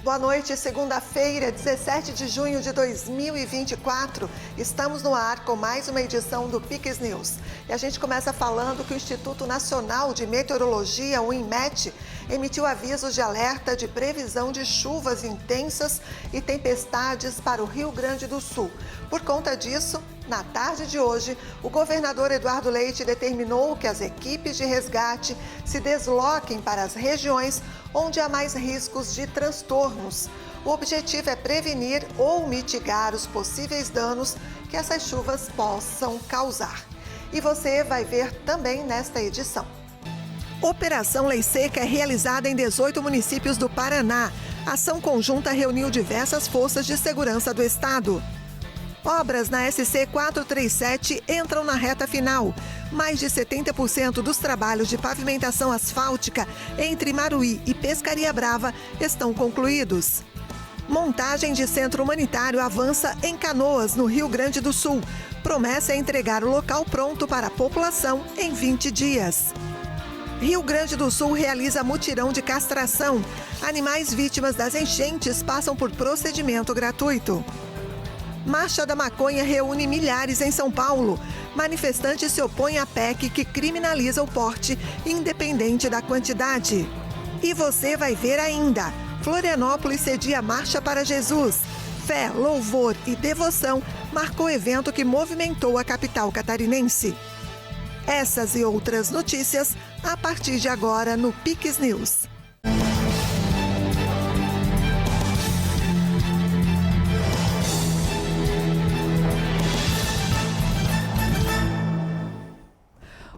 Boa noite, segunda-feira, 17 de junho de 2024. Estamos no ar com mais uma edição do Pix News. E a gente começa falando que o Instituto Nacional de Meteorologia, o INMET, emitiu avisos de alerta de previsão de chuvas intensas e tempestades para o Rio Grande do Sul. Por conta disso, na tarde de hoje, o governador Eduardo Leite determinou que as equipes de resgate se desloquem para as regiões onde há mais riscos de transtornos. O objetivo é prevenir ou mitigar os possíveis danos que essas chuvas possam causar. E você vai ver também nesta edição. Operação Lei Seca é realizada em 18 municípios do Paraná. A ação conjunta reuniu diversas forças de segurança do estado. Obras na SC 437 entram na reta final. Mais de 70% dos trabalhos de pavimentação asfáltica entre Maruí e Pescaria Brava estão concluídos. Montagem de centro humanitário avança em Canoas, no Rio Grande do Sul. Promessa é entregar o local pronto para a população em 20 dias. Rio Grande do Sul realiza mutirão de castração. Animais vítimas das enchentes passam por procedimento gratuito. Marcha da Maconha reúne milhares em São Paulo. Manifestantes se opõem à PEC que criminaliza o porte, independente da quantidade. E você vai ver ainda. Florianópolis cedia Marcha para Jesus. Fé, louvor e devoção marcou evento que movimentou a capital catarinense. Essas e outras notícias a partir de agora no Pix News.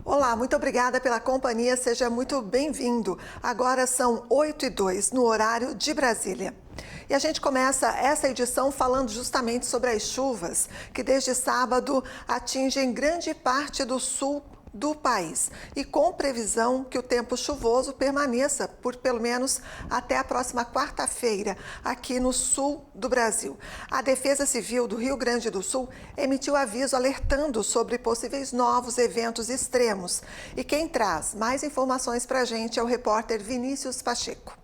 Olá, muito obrigada pela companhia, seja muito bem-vindo. Agora são 8h02 no horário de Brasília. E a gente começa essa edição falando justamente sobre as chuvas que desde sábado atingem grande parte do sul do país e com previsão que o tempo chuvoso permaneça por pelo menos até a próxima quarta-feira aqui no sul do Brasil. A Defesa Civil do Rio Grande do Sul emitiu aviso alertando sobre possíveis novos eventos extremos. E quem traz mais informações para a gente é o repórter Vinícius Pacheco.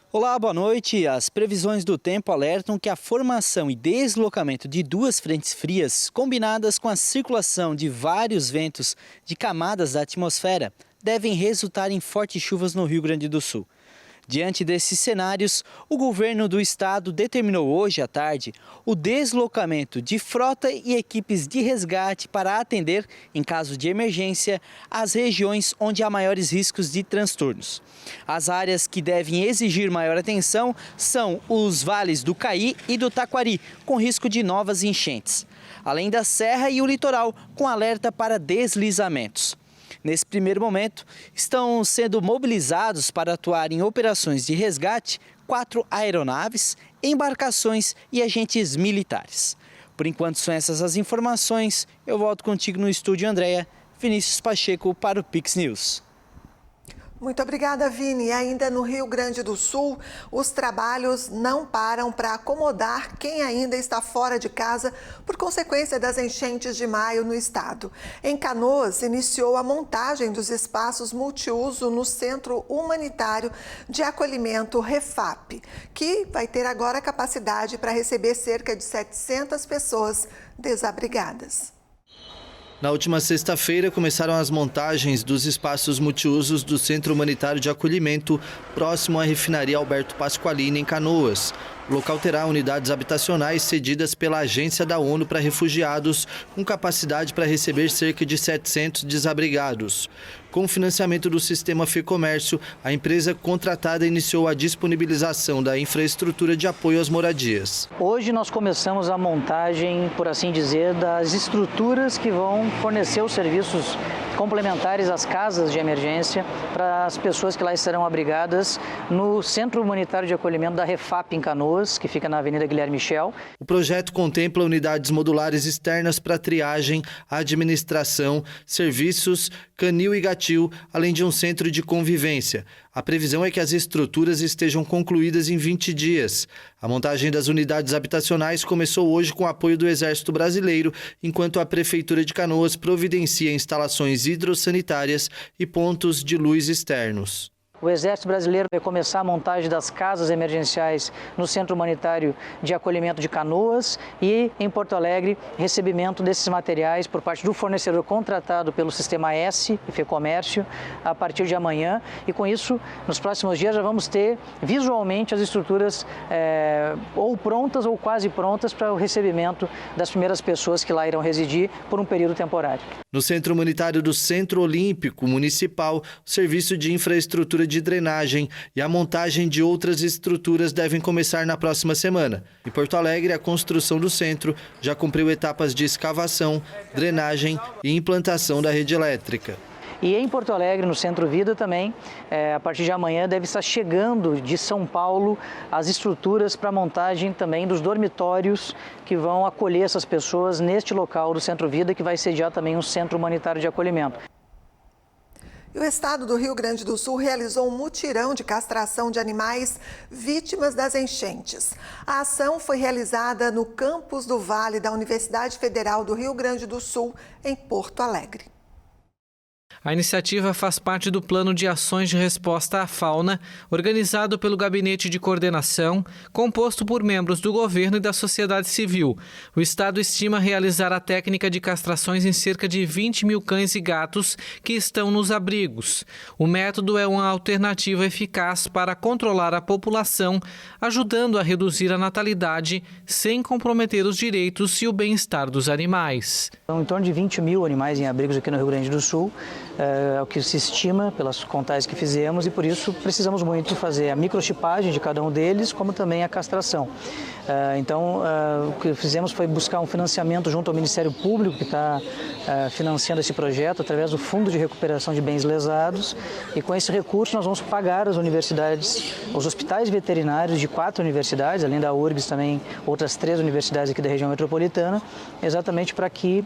Olá, boa noite. As previsões do tempo alertam que a formação e deslocamento de duas frentes frias, combinadas com a circulação de vários ventos de camadas da atmosfera, devem resultar em fortes chuvas no Rio Grande do Sul. Diante desses cenários, o governo do estado determinou hoje à tarde o deslocamento de frota e equipes de resgate para atender, em caso de emergência, as regiões onde há maiores riscos de transtornos. As áreas que devem exigir maior atenção são os vales do Caí e do Taquari, com risco de novas enchentes, além da Serra e o litoral, com alerta para deslizamentos. Nesse primeiro momento, estão sendo mobilizados para atuar em operações de resgate 4 aeronaves, embarcações e agentes militares. Por enquanto são essas as informações. Eu volto contigo no estúdio, Andréia. Vinícius Pacheco para o Pix News. Muito obrigada, Vini. E ainda no Rio Grande do Sul, os trabalhos não param para acomodar quem ainda está fora de casa por consequência das enchentes de maio no estado. Em Canoas, iniciou a montagem dos espaços multiuso no Centro Humanitário de Acolhimento REFAP, que vai ter agora capacidade para receber cerca de 700 pessoas desabrigadas. Na última sexta-feira, começaram as montagens dos espaços multiusos do Centro Humanitário de Acolhimento, próximo à refinaria Alberto Pasqualini, em Canoas. O local terá unidades habitacionais cedidas pela Agência da ONU para Refugiados, com capacidade para receber cerca de 700 desabrigados. Com o financiamento do sistema FEComércio, a empresa contratada iniciou a disponibilização da infraestrutura de apoio às moradias. Hoje nós começamos a montagem, por assim dizer, das estruturas que vão fornecer os serviços complementares às casas de emergência para as pessoas que lá estarão abrigadas no Centro Humanitário de Acolhimento da REFAP em Canoas, que fica na Avenida Guilherme Michel. O projeto contempla unidades modulares externas para triagem, administração, serviços, canil e gatil, além de um centro de convivência. A previsão é que as estruturas estejam concluídas em 20 dias. A montagem das unidades habitacionais começou hoje com o apoio do Exército Brasileiro, enquanto a Prefeitura de Canoas providencia instalações hidrossanitárias e pontos de luz externos. O Exército Brasileiro vai começar a montagem das casas emergenciais no Centro Humanitário de Acolhimento de Canoas e, em Porto Alegre, recebimento desses materiais por parte do fornecedor contratado pelo Sistema S e FEComércio a partir de amanhã. E com isso, nos próximos dias, já vamos ter visualmente as estruturas ou prontas ou quase prontas para o recebimento das primeiras pessoas que lá irão residir por um período temporário. No Centro Humanitário do Centro Olímpico Municipal, o serviço de infraestrutura de drenagem e a montagem de outras estruturas devem começar na próxima semana. Em Porto Alegre, a construção do centro já cumpriu etapas de escavação, drenagem e implantação da rede elétrica. E em Porto Alegre, no Centro Vida também, a partir de amanhã deve estar chegando de São Paulo as estruturas para a montagem também dos dormitórios que vão acolher essas pessoas neste local do Centro Vida, que vai sediar também um centro humanitário de acolhimento. E o estado do Rio Grande do Sul realizou um mutirão de castração de animais vítimas das enchentes. A ação foi realizada no campus do Vale da Universidade Federal do Rio Grande do Sul, em Porto Alegre. A iniciativa faz parte do Plano de Ações de Resposta à Fauna, organizado pelo Gabinete de Coordenação, composto por membros do governo e da sociedade civil. O Estado estima realizar a técnica de castrações em cerca de 20 mil cães e gatos que estão nos abrigos. O método é uma alternativa eficaz para controlar a população, ajudando a reduzir a natalidade sem comprometer os direitos e o bem-estar dos animais. São em torno de 20 mil animais em abrigos aqui no Rio Grande do Sul. É o que se estima pelas contagens que fizemos e por isso precisamos muito fazer a microchipagem de cada um deles, como também a castração. Então, o que fizemos foi buscar um financiamento junto ao Ministério Público, que está financiando esse projeto através do Fundo de Recuperação de Bens Lesados, e com esse recurso nós vamos pagar as universidades, os hospitais veterinários de 4 universidades, além da URGS também outras 3 universidades aqui da região metropolitana, exatamente para que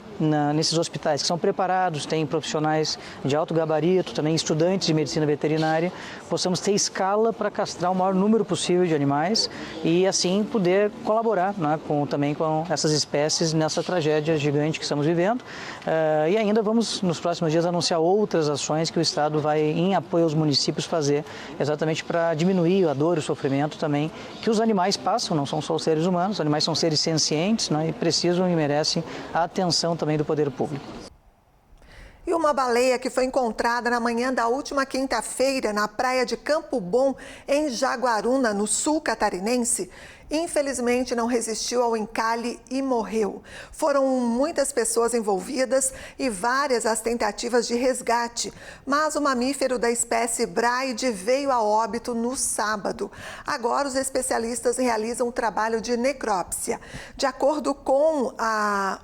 nesses hospitais que são preparados, têm profissionais de alto gabarito, também estudantes de medicina veterinária, possamos ter escala para castrar o maior número possível de animais e assim poder colaborar, né, também com essas espécies nessa tragédia gigante que estamos vivendo. E ainda vamos, nos próximos dias, anunciar outras ações que o Estado vai, em apoio aos municípios, fazer exatamente para diminuir a dor e o sofrimento também que os animais passam, não são só os seres humanos, os animais são seres sencientes, né, e precisam e merecem a atenção também do poder público. E uma baleia que foi encontrada na manhã da última quinta-feira na praia de Campo Bom, em Jaguaruna, no sul catarinense, infelizmente não resistiu ao encalhe e morreu. Foram muitas pessoas envolvidas e várias as tentativas de resgate, mas o mamífero da espécie Braide veio a óbito no sábado. Agora os especialistas realizam um trabalho de necrópsia. De acordo com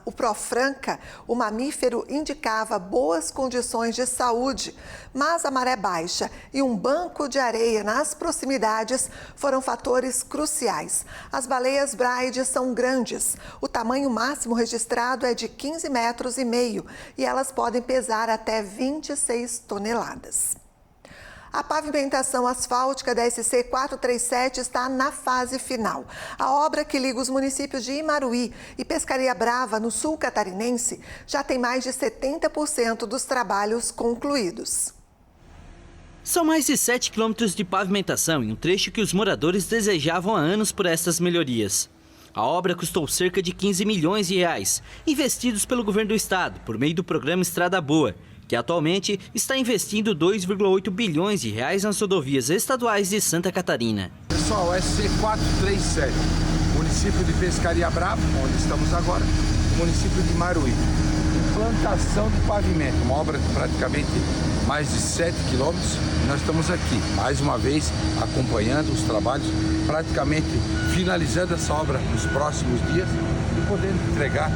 o Profranca, o mamífero indicava boas condições de saúde, mas a maré baixa e um banco de areia nas proximidades foram fatores cruciais. As baleias Braide são grandes. O tamanho máximo registrado é de 15,5 metros e elas podem pesar até 26 toneladas. A pavimentação asfáltica da SC 437 está na fase final. A obra que liga os municípios de Imaruí e Pescaria Brava, no sul catarinense, já tem mais de 70% dos trabalhos concluídos. São mais de 7 quilômetros de pavimentação em um trecho que os moradores desejavam há anos por essas melhorias. A obra custou cerca de 15 milhões de reais, investidos pelo governo do estado por meio do programa Estrada Boa, que atualmente está investindo 2,8 bilhões de reais nas rodovias estaduais de Santa Catarina. Pessoal, SC 437, município de Pescaria Brava, onde estamos agora, município de Imaruí. Implantação de pavimento, uma obra de praticamente mais de 7 quilômetros. Nós estamos aqui, mais uma vez, acompanhando os trabalhos, praticamente finalizando essa obra nos próximos dias e podendo entregar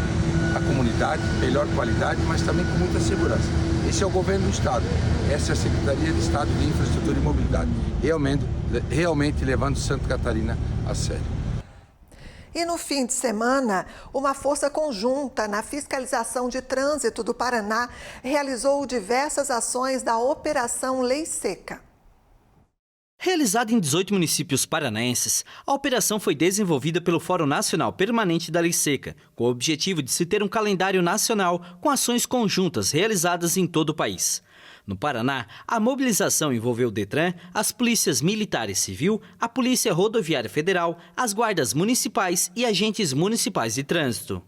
à comunidade melhor qualidade, mas também com muita segurança. Esse é o governo do Estado, essa é a Secretaria de Estado de Infraestrutura e Mobilidade, realmente levando Santa Catarina a sério. E no fim de semana, uma força conjunta na fiscalização de trânsito do Paraná realizou diversas ações da Operação Lei Seca. Realizada em 18 municípios paranaenses, a operação foi desenvolvida pelo Fórum Nacional Permanente da Lei Seca, com o objetivo de se ter um calendário nacional com ações conjuntas realizadas em todo o país. No Paraná, a mobilização envolveu o Detran, as polícias militar e civil, a Polícia Rodoviária Federal, as guardas municipais e agentes municipais de trânsito.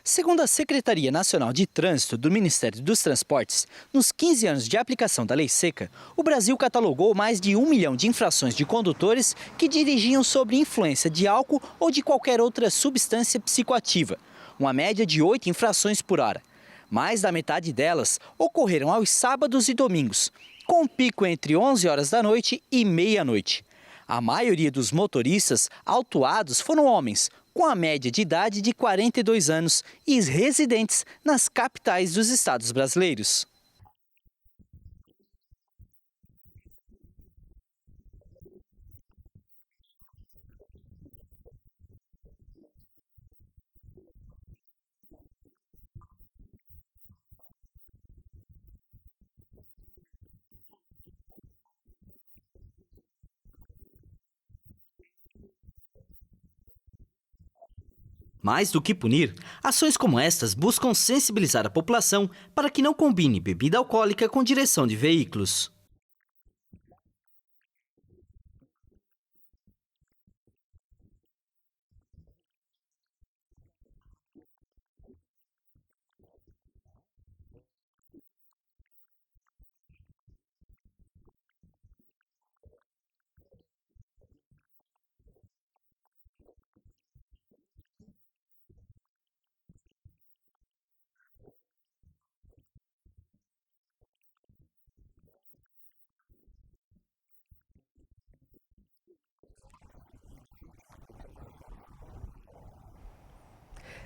Segundo a Secretaria Nacional de Trânsito do Ministério dos Transportes, nos 15 anos de aplicação da Lei Seca, o Brasil catalogou mais de 1 milhão de infrações de condutores que dirigiam sob influência de álcool ou de qualquer outra substância psicoativa, uma média de 8 infrações por hora. Mais da metade delas ocorreram aos sábados e domingos, com um pico entre 11 horas da noite e meia-noite. A maioria dos motoristas autuados foram homens, com a média de idade de 42 anos e residentes nas capitais dos estados brasileiros. Mais do que punir, ações como estas buscam sensibilizar a população para que não combine bebida alcoólica com direção de veículos.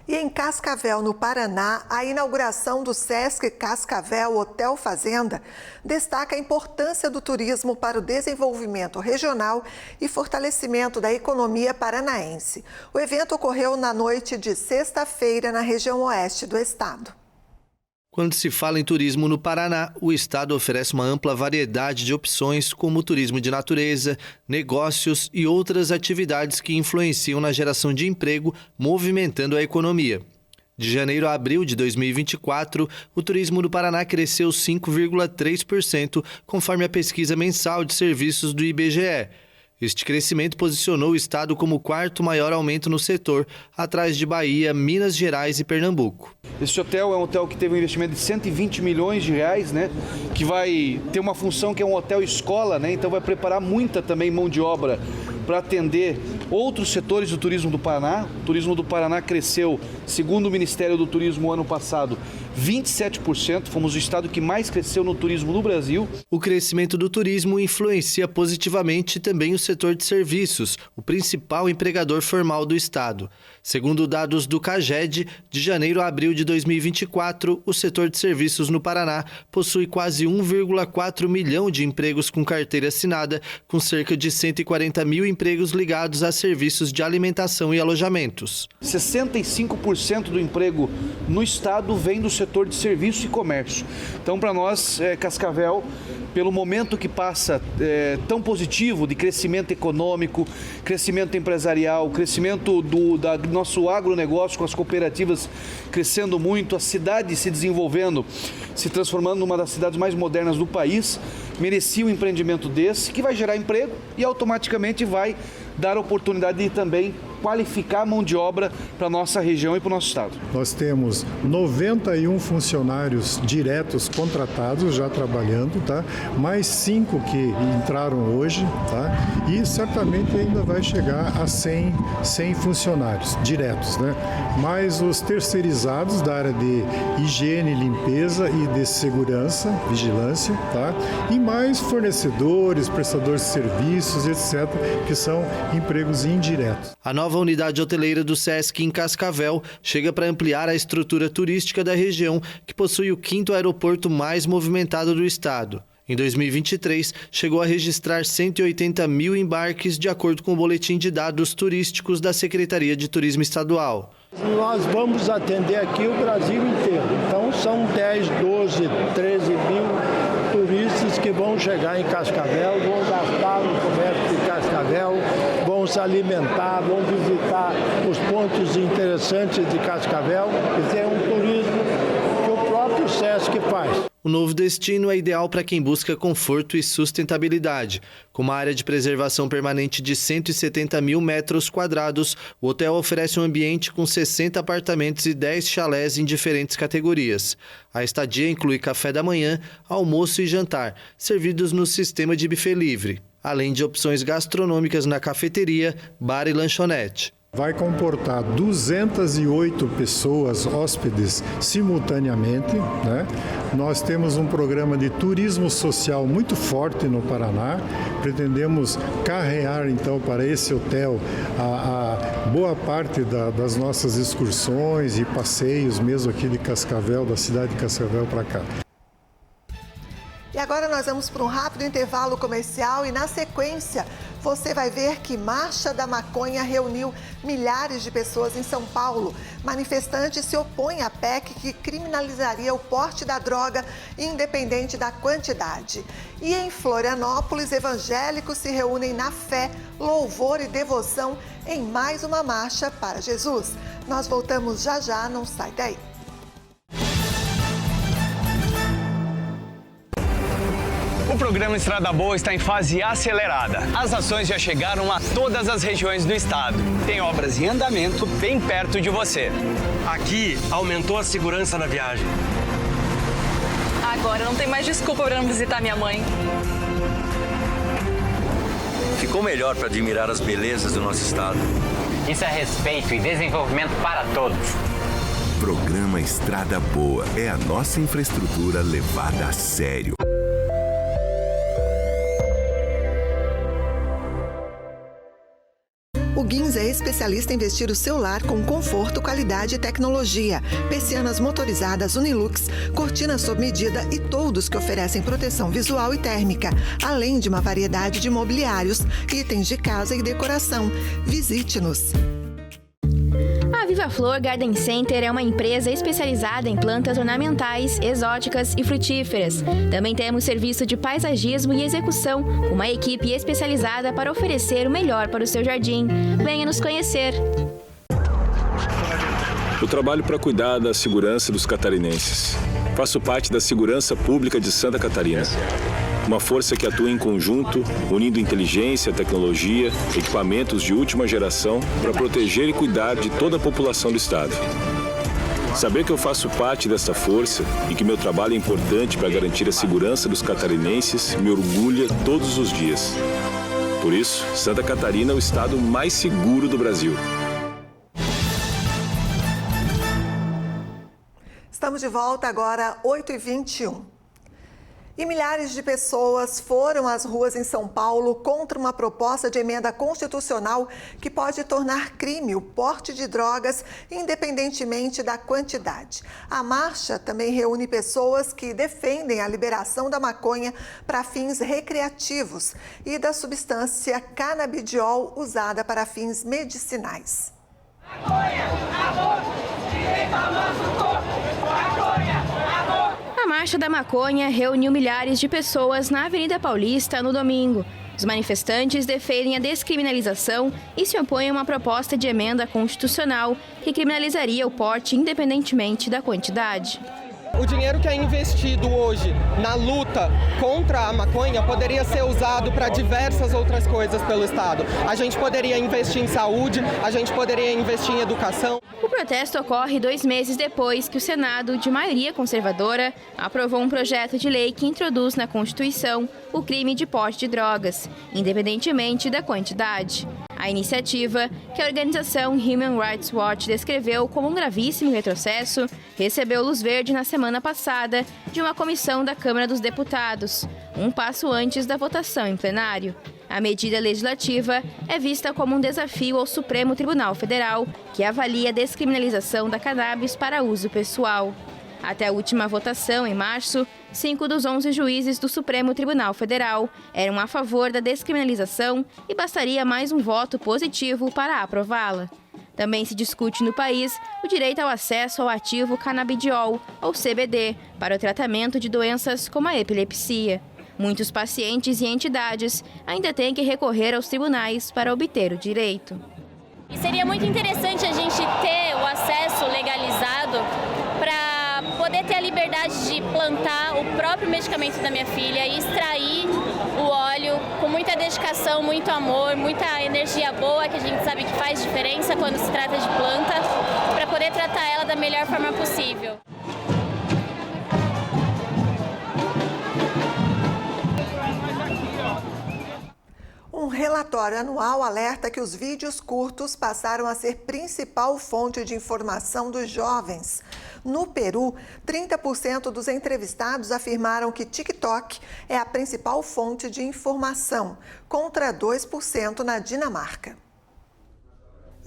E em Cascavel, no Paraná, a inauguração do Sesc Cascavel Hotel Fazenda destaca a importância do turismo para o desenvolvimento regional e fortalecimento da economia paranaense. O evento ocorreu na noite de sexta-feira na região oeste do estado. Quando se fala em turismo no Paraná, o estado oferece uma ampla variedade de opções, como turismo de natureza, negócios e outras atividades que influenciam na geração de emprego, movimentando a economia. De janeiro a abril de 2024, o turismo no Paraná cresceu 5,3%, conforme a pesquisa mensal de serviços do IBGE. Este crescimento posicionou o estado como o quarto maior aumento no setor, atrás de Bahia, Minas Gerais e Pernambuco. Esse hotel é um hotel que teve um investimento de 120 milhões de reais, né? Que vai ter uma função que é um hotel escola, né? Então vai preparar muita também mão de obra para atender outros setores do turismo do Paraná. O turismo do Paraná cresceu, segundo o Ministério do Turismo, ano passado, 27%. Fomos o estado que mais cresceu no turismo no Brasil. O crescimento do turismo influencia positivamente também o setor de serviços, o principal empregador formal do estado. Segundo dados do CAGED, de janeiro a abril de 2024, o setor de serviços no Paraná possui quase 1,4 milhão de empregos com carteira assinada, com cerca de 140 mil empregos ligados a serviços de alimentação e alojamentos. 65% do emprego no estado vem do setor de serviço e comércio. Então, para nós, Cascavel, pelo momento que passa tão positivo de crescimento econômico, crescimento empresarial, crescimento do nosso agronegócio com as cooperativas crescendo muito, a cidade se desenvolvendo, se transformando numa das cidades mais modernas do país, merecia um empreendimento desse que vai gerar emprego e automaticamente vai dar oportunidade de também qualificar a mão de obra para a nossa região e para o nosso estado. Nós temos 91 funcionários diretos contratados já trabalhando, tá? Mais 5 que entraram hoje, tá? E certamente ainda vai chegar a 100 funcionários diretos, né? Mais os terceirizados da área de higiene, limpeza e de segurança, vigilância, tá? E mais fornecedores, prestadores de serviços, etc., que são empregos indiretos. A nova unidade hoteleira do SESC em Cascavel chega para ampliar a estrutura turística da região, que possui o 5º aeroporto mais movimentado do estado. Em 2023, chegou a registrar 180 mil embarques, de acordo com o boletim de dados turísticos da Secretaria de Turismo Estadual. Nós vamos atender aqui o Brasil inteiro. Então são 10, 12, 13 mil turistas que vão chegar em Cascavel, vão gastar no comércio de Cascavel, vão se alimentar, vão visitar os pontos interessantes de Cascavel. Esse é um turismo que o próprio SESC faz. O novo destino é ideal para quem busca conforto e sustentabilidade. Com uma área de preservação permanente de 170 mil metros quadrados, o hotel oferece um ambiente com 60 apartamentos e 10 chalés em diferentes categorias. A estadia inclui café da manhã, almoço e jantar, servidos no sistema de buffet livre, além de opções gastronômicas na cafeteria, bar e lanchonete. Vai comportar 208 pessoas, hóspedes, simultaneamente, né? Nós temos um programa de turismo social muito forte no Paraná. Pretendemos carrear, então, para esse hotel a boa parte das nossas excursões e passeios, mesmo aqui de Cascavel, da cidade de Cascavel para cá. E agora nós vamos para um rápido intervalo comercial e, na sequência, você vai ver que Marcha da Maconha reuniu milhares de pessoas em São Paulo. Manifestantes se opõem à PEC que criminalizaria o porte da droga, independente da quantidade. E em Florianópolis, evangélicos se reúnem na fé, louvor e devoção em mais uma marcha para Jesus. Nós voltamos já já, não sai daí. O programa Estrada Boa está em fase acelerada. As ações já chegaram a todas as regiões do estado. Tem obras em andamento bem perto de você. Aqui aumentou a segurança na viagem. Agora não tem mais desculpa para não visitar minha mãe. Ficou melhor para admirar as belezas do nosso estado. Isso é respeito e desenvolvimento para todos. Programa Estrada Boa é a nossa infraestrutura levada a sério. O Guins é especialista em vestir o seu lar com conforto, qualidade e tecnologia. Persianas motorizadas Unilux, cortinas sob medida e toldos que oferecem proteção visual e térmica, além de uma variedade de mobiliários, itens de casa e decoração. Visite-nos. A Viva Flor Garden Center é uma empresa especializada em plantas ornamentais, exóticas e frutíferas. Também temos serviço de paisagismo e execução, com uma equipe especializada para oferecer o melhor para o seu jardim. Venha nos conhecer. Eu trabalho para cuidar da segurança dos catarinenses. Faço parte da Segurança Pública de Santa Catarina. Uma força que atua em conjunto, unindo inteligência, tecnologia, equipamentos de última geração para proteger e cuidar de toda a população do estado. Saber que eu faço parte dessa força e que meu trabalho é importante para garantir a segurança dos catarinenses me orgulha todos os dias. Por isso, Santa Catarina é o estado mais seguro do Brasil. Estamos de volta agora, 8h21. E milhares de pessoas foram às ruas em São Paulo contra uma proposta de emenda constitucional que pode tornar crime o porte de drogas, independentemente da quantidade. A marcha também reúne pessoas que defendem a liberação da maconha para fins recreativos e da substância canabidiol usada para fins medicinais. Maconha, amor, direito ao nosso corpo. Maconha, amor. A Marcha da Maconha reuniu milhares de pessoas na Avenida Paulista no domingo. Os manifestantes defendem a descriminalização e se opõem a uma proposta de emenda constitucional que criminalizaria o porte independentemente da quantidade. O dinheiro que é investido hoje na luta contra a maconha poderia ser usado para diversas outras coisas pelo Estado. A gente poderia investir em saúde, a gente poderia investir em educação. O protesto ocorre 2 meses depois que o Senado, de maioria conservadora, aprovou um projeto de lei que introduz na Constituição o crime de porte de drogas, independentemente da quantidade. A iniciativa, que a organização Human Rights Watch descreveu como um gravíssimo retrocesso, recebeu luz verde na semana passada de uma comissão da Câmara dos Deputados, um passo antes da votação em plenário. A medida legislativa é vista como um desafio ao Supremo Tribunal Federal, que avalia a descriminalização da cannabis para uso pessoal. Até a última votação, em março, 5 dos 11 juízes do Supremo Tribunal Federal eram a favor da descriminalização e bastaria mais um voto positivo para aprová-la. Também se discute no país o direito ao acesso ao ativo canabidiol, ou CBD, para o tratamento de doenças como a epilepsia. Muitos pacientes e entidades ainda têm que recorrer aos tribunais para obter o direito. E seria muito interessante a gente ter o acesso legalizado para poder ter a liberdade de plantar o próprio medicamento da minha filha e extrair o óleo com muita dedicação, muito amor, muita energia boa, que a gente sabe que faz diferença quando se trata de planta, para poder tratar ela da melhor forma possível. Um relatório anual alerta que os vídeos curtos passaram a ser principal fonte de informação dos jovens. No Peru, 30% dos entrevistados afirmaram que TikTok é a principal fonte de informação, contra 2% na Dinamarca.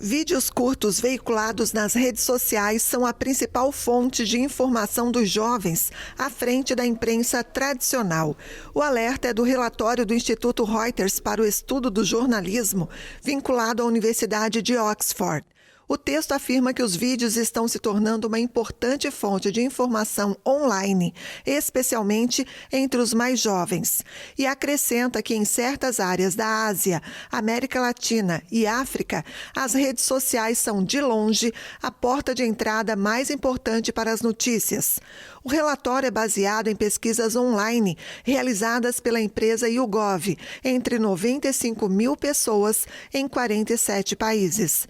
Vídeos curtos veiculados nas redes sociais são a principal fonte de informação dos jovens, à frente da imprensa tradicional. O alerta é do relatório do Instituto Reuters para o Estudo do Jornalismo, vinculado à Universidade de Oxford. O texto afirma que os vídeos estão se tornando uma importante fonte de informação online, especialmente entre os mais jovens. E acrescenta que em certas áreas da Ásia, América Latina e África, as redes sociais são, de longe, a porta de entrada mais importante para as notícias. O relatório é baseado em pesquisas online realizadas pela empresa YouGov entre 95 mil pessoas em 47 países.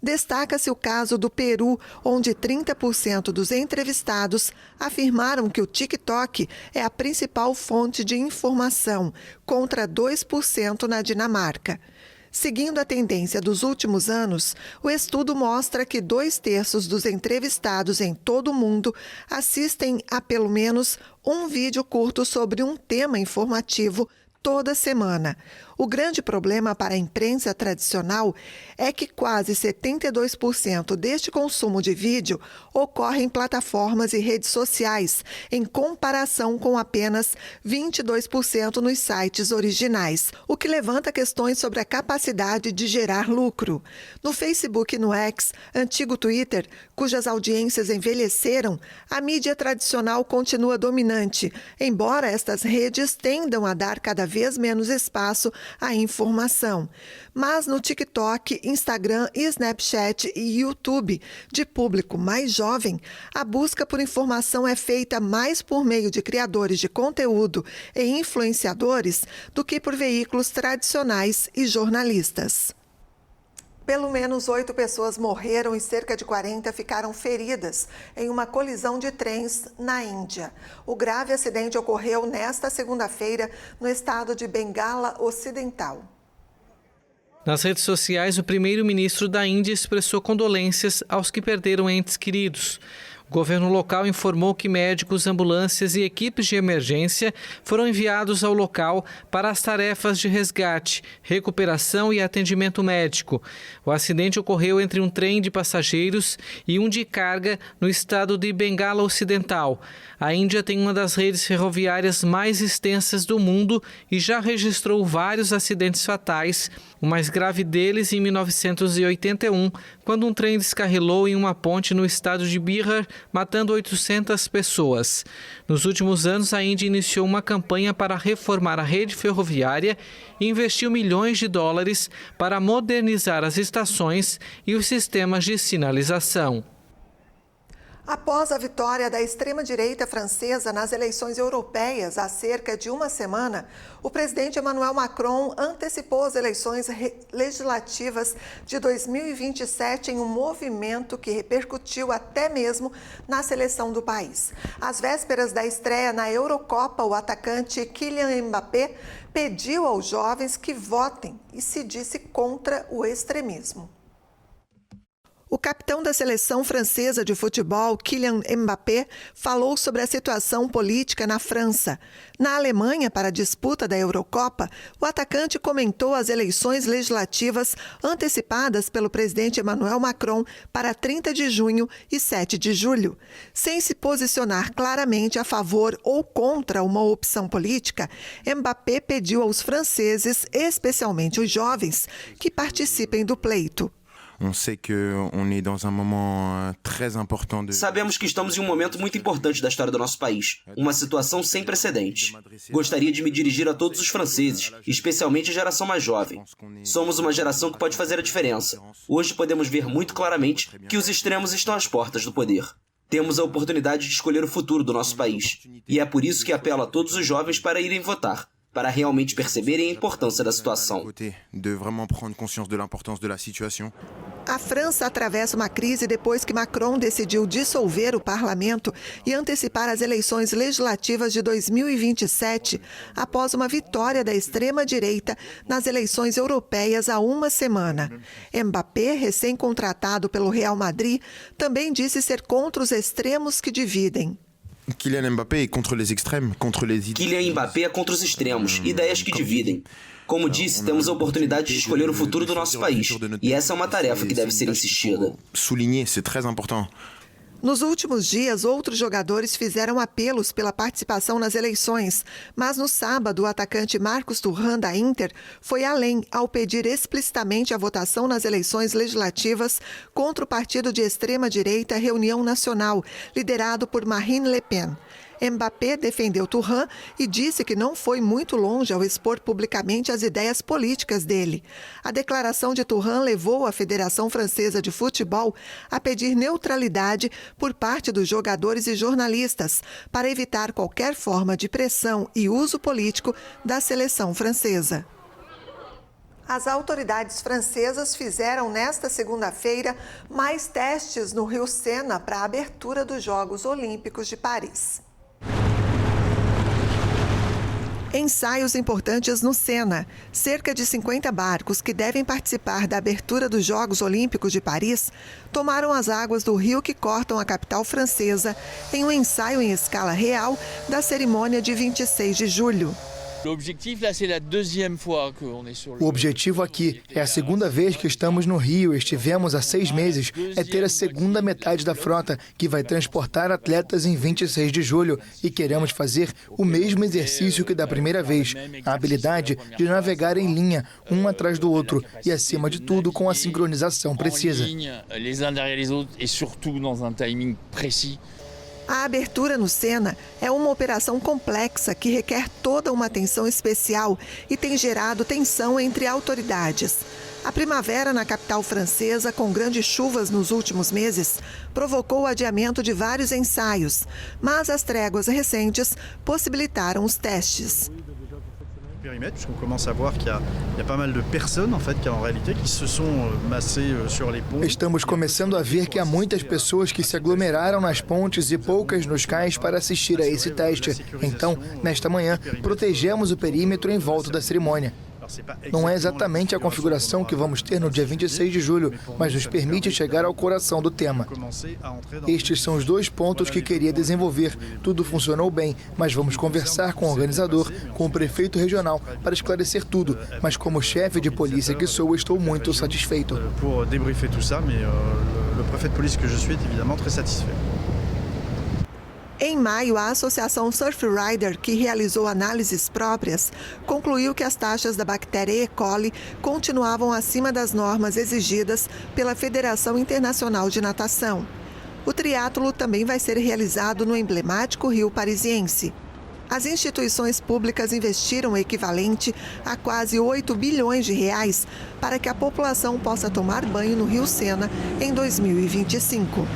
Destaca-se o caso do Peru, onde 30% dos entrevistados afirmaram que o TikTok é a principal fonte de informação, contra 2% na Dinamarca. Seguindo a tendência dos últimos anos, o estudo mostra que 2/3 dos entrevistados em todo o mundo assistem a pelo menos um vídeo curto sobre um tema informativo toda semana. O grande problema para a imprensa tradicional é que quase 72% deste consumo de vídeo ocorre em plataformas e redes sociais, em comparação com apenas 22% nos sites originais, o que levanta questões sobre a capacidade de gerar lucro. No Facebook e no X, antigo Twitter, cujas audiências envelheceram, a mídia tradicional continua dominante, embora estas redes tendam a dar cada vez menos espaço à informação. Mas no TikTok, Instagram, Snapchat e YouTube, de público mais jovem, a busca por informação é feita mais por meio de criadores de conteúdo e influenciadores do que por veículos tradicionais e jornalistas. Pelo menos 8 pessoas morreram e cerca de 40 ficaram feridas em uma colisão de trens na Índia. O grave acidente ocorreu nesta segunda-feira no estado de Bengala Ocidental. Nas redes sociais, o primeiro-ministro da Índia expressou condolências aos que perderam entes queridos. O governo local informou que médicos, ambulâncias e equipes de emergência foram enviados ao local para as tarefas de resgate, recuperação e atendimento médico. O acidente ocorreu entre um trem de passageiros e um de carga no estado de Bengala Ocidental. A Índia tem uma das redes ferroviárias mais extensas do mundo e já registrou vários acidentes fatais, o mais grave deles em 1981, quando um trem descarrilou em uma ponte no estado de Bihar, matando 800 pessoas. Nos últimos anos, a Índia iniciou uma campanha para reformar a rede ferroviária e investiu milhões de dólares para modernizar as estações e os sistemas de sinalização. Após a vitória da extrema-direita francesa nas eleições europeias há cerca de uma semana, o presidente Emmanuel Macron antecipou as eleições legislativas de 2027 em um movimento que repercutiu até mesmo na seleção do país. Às vésperas da estreia na Eurocopa, o atacante Kylian Mbappé pediu aos jovens que votem e se disse contra o extremismo. O capitão da seleção francesa de futebol, Kylian Mbappé, falou sobre a situação política na França. Na Alemanha, para a disputa da Eurocopa, o atacante comentou as eleições legislativas antecipadas pelo presidente Emmanuel Macron para 30 de junho e 7 de julho. Sem se posicionar claramente a favor ou contra uma opção política, Mbappé pediu aos franceses, especialmente os jovens, que participem do pleito. Sabemos que estamos em um momento muito importante da história do nosso país, uma situação sem precedentes. Gostaria de me dirigir a todos os franceses, especialmente a geração mais jovem. Somos uma geração que pode fazer a diferença. Hoje podemos ver muito claramente que os extremos estão às portas do poder. Temos a oportunidade de escolher o futuro do nosso país. E é por isso que apelo a todos os jovens para irem votar, para realmente perceberem a importância da situação. A França atravessa uma crise depois que Macron decidiu dissolver o parlamento e antecipar as eleições legislativas de 2027, após uma vitória da extrema-direita nas eleições europeias há uma semana. Mbappé, recém-contratado pelo Real Madrid, também disse ser contra os extremos que dividem. Kylian Mbappé é contra os extremos, ideias que dividem. Como disse, temos a oportunidade de escolher o futuro do nosso país, e essa é uma tarefa que deve ser insistida. Nos últimos dias, outros jogadores fizeram apelos pela participação nas eleições, mas no sábado, o atacante Marcus Thuram, da Inter, foi além ao pedir explicitamente a votação nas eleições legislativas contra o partido de extrema-direita Reunião Nacional, liderado por Marine Le Pen. Mbappé defendeu Thuram e disse que não foi muito longe ao expor publicamente as ideias políticas dele. A declaração de Thuram levou a Federação Francesa de Futebol a pedir neutralidade por parte dos jogadores e jornalistas para evitar qualquer forma de pressão e uso político da seleção francesa. As autoridades francesas fizeram nesta segunda-feira mais testes no Rio Sena para a abertura dos Jogos Olímpicos de Paris. Ensaios importantes no Sena. Cerca de 50 barcos que devem participar da abertura dos Jogos Olímpicos de Paris tomaram as águas do rio que cortam a capital francesa em um ensaio em escala real da cerimônia de 26 de julho. O objetivo aqui é a segunda vez que estamos no Rio, estivemos há 6 meses, é ter a segunda metade da frota, que vai transportar atletas em 26 de julho, e queremos fazer o mesmo exercício que da primeira vez, a habilidade de navegar em linha, um atrás do outro, e acima de tudo com a sincronização precisa. A abertura no Sena é uma operação complexa que requer toda uma atenção especial e tem gerado tensão entre autoridades. A primavera na capital francesa, com grandes chuvas nos últimos meses, provocou o adiamento de vários ensaios, mas as tréguas recentes possibilitaram os testes. Puisqu'on commence à voir qu'il y a pas mal de personnes en fait qui en réalité qui se sont massées sur les ponts. Estamos começando a ver que há muitas pessoas que se aglomeraram nas pontes e poucas nos cais para assistir a esse teste. Então, nesta manhã, protegemos o perímetro em volta da cerimônia. Não é exatamente a configuração que vamos ter no dia 26 de julho, mas nos permite chegar ao coração do tema. Estes são os 2 pontos que queria desenvolver. Tudo funcionou bem, mas vamos conversar com o organizador, com o prefeito regional, para esclarecer tudo. Mas como chefe de polícia que sou, estou muito satisfeito. Pour débriefer tout ça, mais le préfet de police que je suis est évidemment très satisfait. Em maio, a Associação Surfrider, que realizou análises próprias, concluiu que as taxas da bactéria E. coli continuavam acima das normas exigidas pela Federação Internacional de Natação. O triatlo também vai ser realizado no emblemático Rio Parisiense. As instituições públicas investiram o equivalente a quase 8 bilhões de reais para que a população possa tomar banho no Rio Sena em 2025.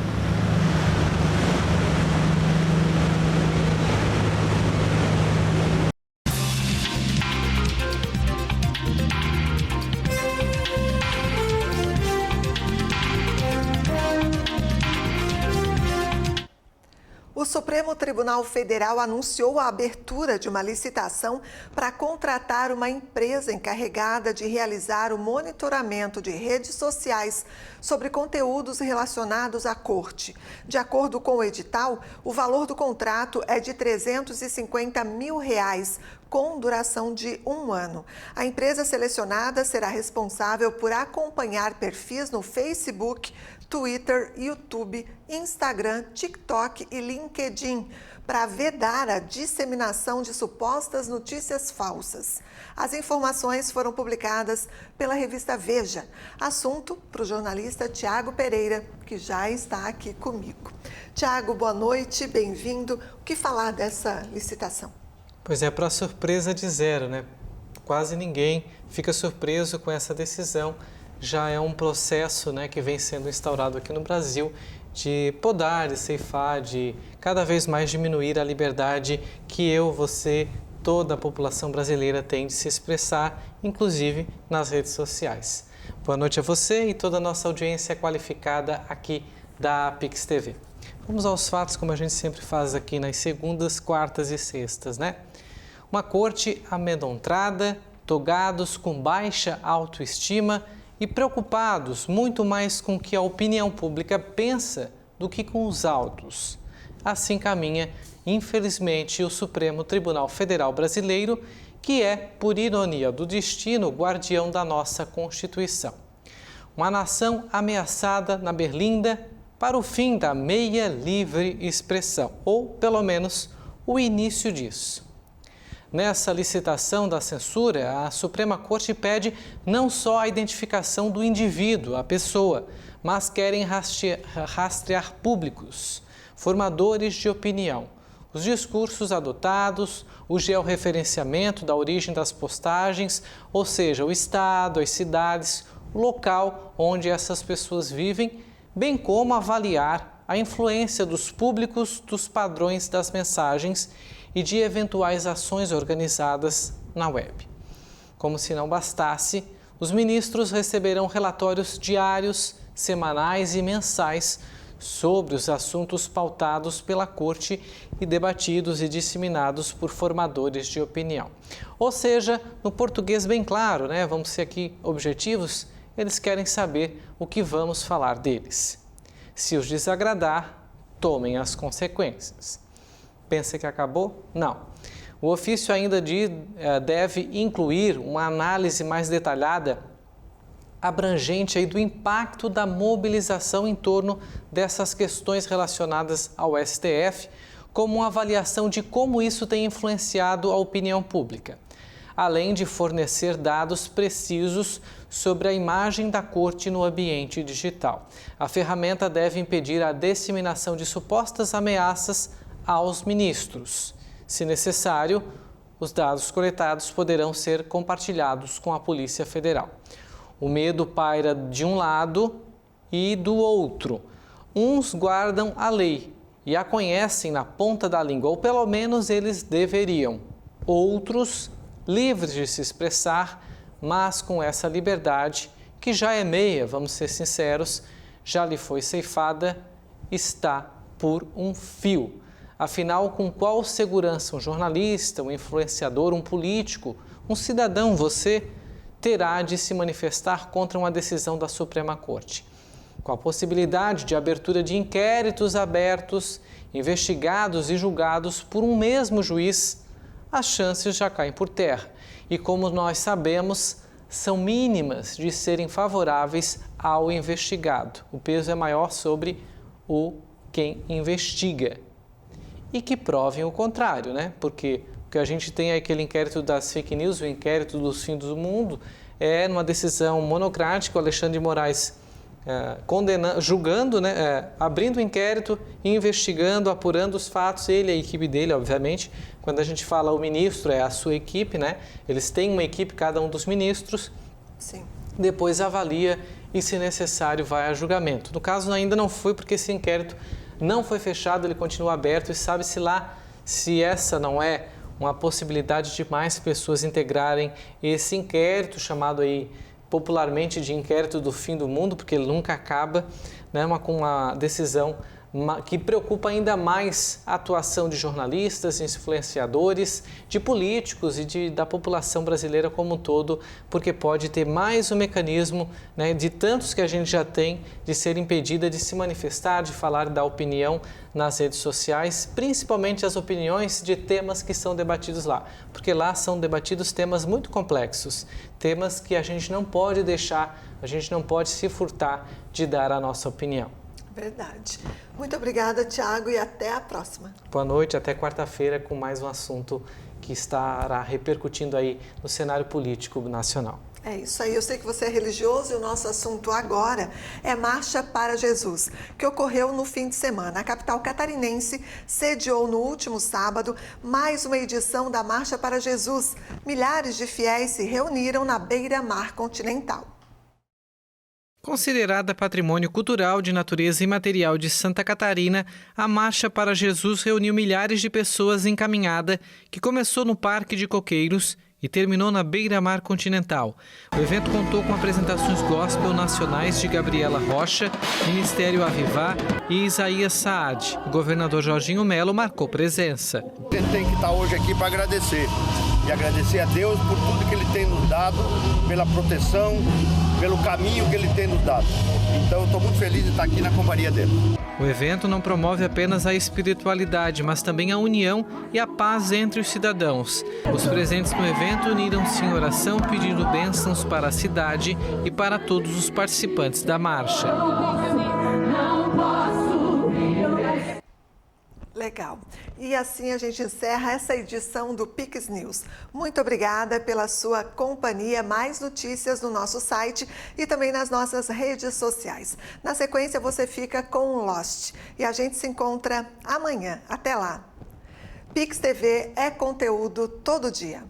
O Supremo Tribunal Federal anunciou a abertura de uma licitação para contratar uma empresa encarregada de realizar o monitoramento de redes sociais sobre conteúdos relacionados à corte. De acordo com o edital, o valor do contrato é de R$ 350 mil, com duração de 1 ano. A empresa selecionada será responsável por acompanhar perfis no Facebook, Twitter, YouTube, Instagram, TikTok e LinkedIn para vedar a disseminação de supostas notícias falsas. As informações foram publicadas pela revista Veja. Assunto para o jornalista Tiago Pereira, que já está aqui comigo. Tiago, boa noite, bem-vindo. O que falar dessa licitação? Pois é, para surpresa de zero, né? Quase ninguém fica surpreso com essa decisão. Já é um processo, né, que vem sendo instaurado aqui no Brasil de podar, de ceifar, de cada vez mais diminuir a liberdade que eu, você, toda a população brasileira tem de se expressar, inclusive nas redes sociais. Boa noite a você e toda a nossa audiência qualificada aqui da Pix TV. Vamos aos fatos, como a gente sempre faz aqui nas segundas, quartas e sextas, né? Uma corte amedrontada, togados com baixa autoestima e preocupados muito mais com o que a opinião pública pensa do que com os autos. Assim caminha, infelizmente, o Supremo Tribunal Federal Brasileiro, que é, por ironia do destino, guardião da nossa Constituição. Uma nação ameaçada na berlinda para o fim da meia livre expressão, ou, pelo menos, o início disso. Nessa licitação da censura, a Suprema Corte pede não só a identificação do indivíduo, a pessoa, mas querem rastrear públicos, formadores de opinião, os discursos adotados, o georreferenciamento da origem das postagens, ou seja, o estado, as cidades, o local onde essas pessoas vivem, bem como avaliar a influência dos públicos dos padrões das mensagens e de eventuais ações organizadas na web. Como se não bastasse, os ministros receberão relatórios diários, semanais e mensais sobre os assuntos pautados pela Corte e debatidos e disseminados por formadores de opinião. Ou seja, no português bem claro, né? Vamos ser aqui objetivos, eles querem saber o que vamos falar deles. Se os desagradar, tomem as consequências. Pensa que acabou? Não. O ofício ainda deve incluir uma análise mais detalhada, abrangente aí do impacto da mobilização em torno dessas questões relacionadas ao STF, como uma avaliação de como isso tem influenciado a opinião pública, além de fornecer dados precisos sobre a imagem da Corte no ambiente digital. A ferramenta deve impedir a disseminação de supostas ameaças aos ministros. Se necessário, os dados coletados poderão ser compartilhados com a Polícia Federal. O medo paira de um lado e do outro. Uns guardam a lei e a conhecem na ponta da língua, ou pelo menos eles deveriam. Outros, livres de se expressar, mas com essa liberdade, que já é meia, vamos ser sinceros, já lhe foi ceifada, está por um fio. Afinal, com qual segurança um jornalista, um influenciador, um político, um cidadão, você, terá de se manifestar contra uma decisão da Suprema Corte? Com a possibilidade de abertura de inquéritos abertos, investigados e julgados por um mesmo juiz, as chances já caem por terra. E como nós sabemos, são mínimas de serem favoráveis ao investigado. O peso é maior sobre quem investiga. E que provem o contrário, né? Porque o que a gente tem é aquele inquérito das fake news, o inquérito dos fins do mundo, é numa decisão monocrática, o Alexandre de Moraes julgando, né? Abrindo o inquérito, investigando, apurando os fatos, ele e a equipe dele, obviamente. Quando a gente fala o ministro, é a sua equipe, né? Eles têm uma equipe, cada um dos ministros. Sim. Depois avalia e, se necessário, vai a julgamento. No caso, ainda não foi, porque esse inquérito não foi fechado, ele continua aberto e sabe-se lá se essa não é uma possibilidade de mais pessoas integrarem esse inquérito, chamado aí popularmente de inquérito do fim do mundo, porque ele nunca acaba, né, com uma decisão que preocupa ainda mais a atuação de jornalistas, influenciadores, de políticos e da população brasileira como um todo, porque pode ter mais um mecanismo, né, de tantos que a gente já tem, de ser impedida de se manifestar, de falar da opinião nas redes sociais, principalmente as opiniões de temas que são debatidos lá, porque lá são debatidos temas muito complexos, temas que a gente não pode deixar, a gente não pode se furtar de dar a nossa opinião. Verdade. Muito obrigada, Tiago, e até a próxima. Boa noite, até quarta-feira com mais um assunto que estará repercutindo aí no cenário político nacional. É isso aí, eu sei que você é religioso e o nosso assunto agora é Marcha para Jesus, que ocorreu no fim de semana. A capital catarinense sediou no último sábado mais uma edição da Marcha para Jesus. Milhares de fiéis se reuniram na beira-mar continental. Considerada patrimônio cultural de natureza imaterial de Santa Catarina, a Marcha para Jesus reuniu milhares de pessoas em caminhada que começou no Parque de Coqueiros e terminou na beira-mar continental. O evento contou com apresentações gospel nacionais de Gabriela Rocha, Ministério Avivá e Isaías Saad. O governador Jorginho Melo marcou presença. A gente tem que estar hoje aqui para agradecer. E agradecer a Deus por tudo que Ele tem nos dado, pela proteção, pelo caminho que Ele tem nos dado. Então, eu estou muito feliz de estar aqui na companhia dele. O evento não promove apenas a espiritualidade, mas também a união e a paz entre os cidadãos. Os presentes no evento uniram-se em oração pedindo bênçãos para a cidade e para todos os participantes da marcha. Legal. E assim a gente encerra essa edição do Pix News. Muito obrigada pela sua companhia. Mais notícias no nosso site e também nas nossas redes sociais. Na sequência você fica com o Lost e a gente se encontra amanhã. Até lá. Pix TV é conteúdo todo dia.